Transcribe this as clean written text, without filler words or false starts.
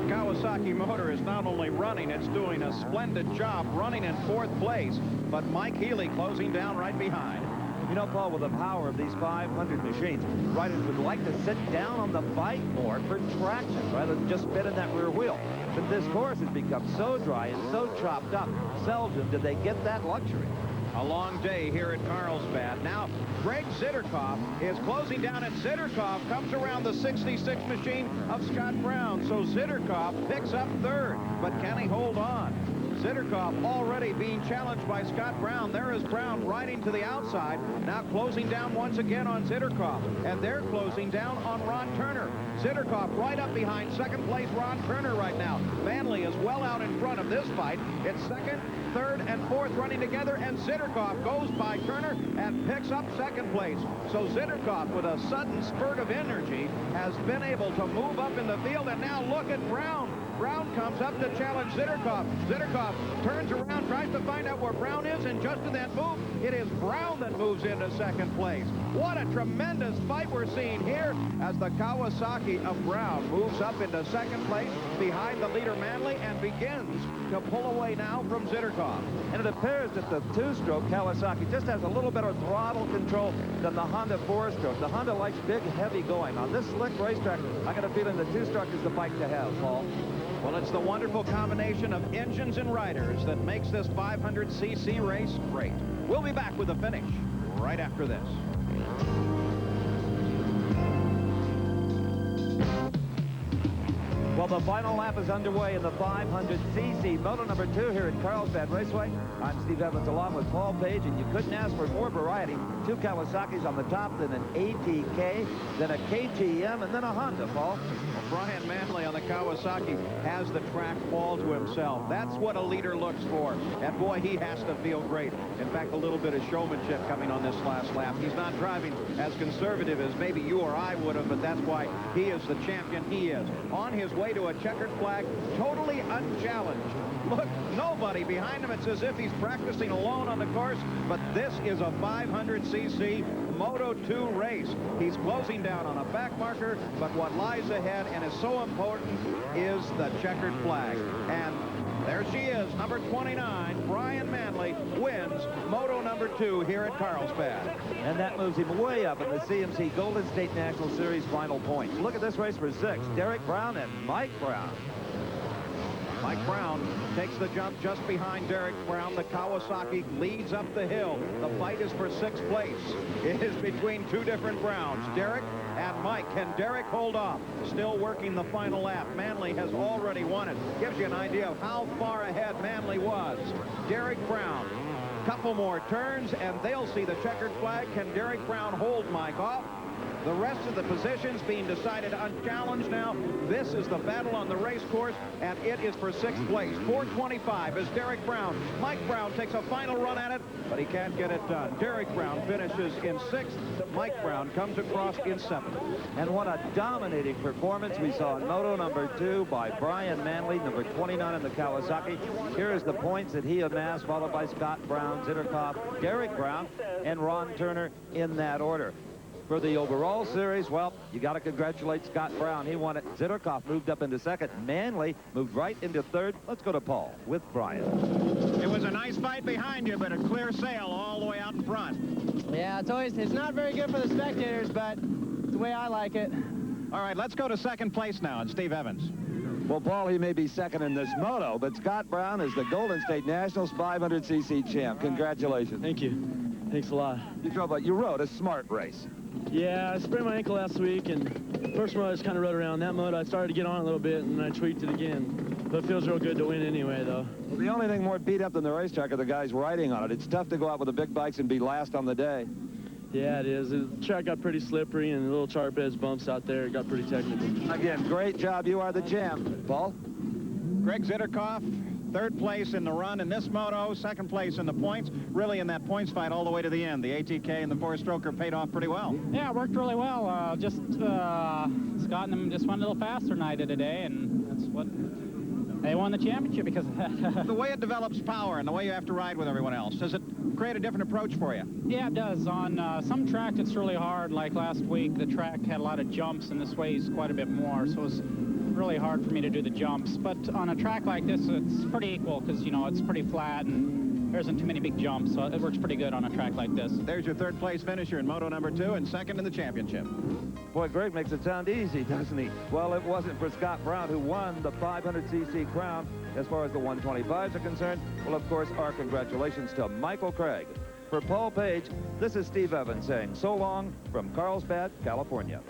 That Kawasaki motor is not only running, it's doing a splendid job running in 4th place, but Mike Healy closing down right behind. You know, Paul, with the power of these 500 machines, riders would like to sit down on the bike more for traction rather than just spin in that rear wheel. But this course has become so dry and so chopped up, seldom do they get that luxury. A long day here at Carlsbad. Now, Greg Zitterkoff is closing down, and Zitterkoff comes around the 66 machine of Scott Brown. So Zitterkoff picks up 3rd, but can he hold on? Zitterkoff already being challenged by Scott Brown. There is Brown riding to the outside, now closing down once again on Zitterkoff, and they're closing down on Ron Turner. Zitterkoff right up behind 2nd place Ron Turner right now. Manley is well out in front of this fight. It's 2nd, 3rd, and 4th running together, and Zitterkoff goes by Turner and picks up 2nd place. So Zitterkoff, with a sudden spurt of energy, has been able to move up in the field, and now look at Brown. Brown comes up to challenge Zitterkoff. Zitterkoff turns around, tries to find out where Brown is, and just in that move, it is Brown that moves into 2nd place. What a tremendous fight we're seeing here as the Kawasaki of Brown moves up into 2nd place behind the leader Manley and begins to pull away now from Zitterkoff. And it appears that the 2-stroke Kawasaki just has a little better throttle control than the Honda 4-stroke. The Honda likes big, heavy going. On this slick racetrack, I got a feeling the 2-stroke is the bike to have, Paul. Well, it's the wonderful combination of engines and riders that makes this 500cc race great. We'll be back with the finish right after this. Well, the final lap is underway in the 500cc Moto number 2 here at Carlsbad Raceway. I'm Steve Evans along with Paul Page, and you couldn't ask for more variety. 2 Kawasaki's on the top, then an ATK, then a KTM, and then a Honda, Paul. Well, Brian Manley on the Kawasaki has the track all to himself. That's what a leader looks for. And boy, he has to feel great. In fact, a little bit of showmanship coming on this last lap. He's not driving as conservative as maybe you or I would have, but that's why he is the champion he is. On his way to a checkered flag, totally unchallenged. Look, nobody behind him. It's as if he's practicing alone on the course, but this is a 500cc Moto 2 race. He's closing down on a back marker, but what lies ahead and is so important is the checkered flag. And there she is, number 29, Brian Manley wins Moto number 2 here at Carlsbad. And that moves him way up in the CMC Golden State National Series final points. Look at this race for 6. Derek Brown and Mike Brown. Mike Brown takes the jump just behind Derek Brown. The Kawasaki leads up the hill. The fight is for 6th place. It is between 2 different Browns, Derek and Mike. Can Derek hold off? Still working the final lap. Manley has already won it. Gives you an idea of how far ahead Manley was. Derek Brown. Couple more turns, and they'll see the checkered flag. Can Derek Brown hold Mike off? The rest of the positions being decided unchallenged now. This is the battle on the race course, and it is for 6th place. 4:25 is Derek Brown. Mike Brown takes a final run at it, but he can't get it done. Derek Brown finishes in 6th. Mike Brown comes across in 7th. And what a dominating performance we saw in Moto number 2 by Brian Manley, number 29 in the Kawasaki. Here is the points that he amassed, followed by Scott Brown, Zitterkoff, Derek Brown, and Ron Turner in that order. For the overall series, well, you got to congratulate Scott Brown. He won it. Zitterkoff moved up into 2nd. Manley moved right into 3rd. Let's go to Paul with Brian. It was a nice fight behind you, but a clear sail all the way out in front. Yeah, it's not very good for the spectators, but it's the way I like it. All right, let's go to 2nd place now, and Steve Evans. Well, Paul, he may be 2nd in this moto, but Scott Brown is the Golden State Nationals 500cc champ. Congratulations. Thank you. Thanks a lot. You rode a smart race. Yeah, I sprained my ankle last week, and first moto I just kind of rode around. That moto I started to get on a little bit, and I tweaked it again. But it feels real good to win anyway, though. Well, the only thing more beat up than the racetrack are the guys riding on it. It's tough to go out with the big bikes and be last on the day. Yeah, it is. The track got pretty slippery, and the little sharp edge bumps out there. It got pretty technical. Again, great job. You are the champ. Paul? Greg Zitterkoff, 3rd place in the run in this moto, 2nd place in the points. Really in that points fight all the way to the end. The ATK and the 4-stroker paid off pretty well. Yeah, it worked really well. Scott and them just went a little faster than I did today, and that's what they won the championship because of that. The way it develops power and the way you have to ride with everyone else, does it create a different approach for you? Yeah, it does. On some tracks, it's really hard. Like last week, the track had a lot of jumps, and this weighs quite a bit more, so it's really hard for me to do the jumps, but on a track like this, it's pretty equal because, you know, it's pretty flat and there isn't too many big jumps, so it works pretty good on a track like this. There's your third place finisher in Moto number 2 and second in the championship. Boy, Greg makes it sound easy, doesn't he? Well, it wasn't for Scott Brown, who won the 500cc crown. As far as the 125s are concerned, well, of course, our congratulations to Michael Craig. For Paul Page, this is Steve Evans saying so long from Carlsbad, California.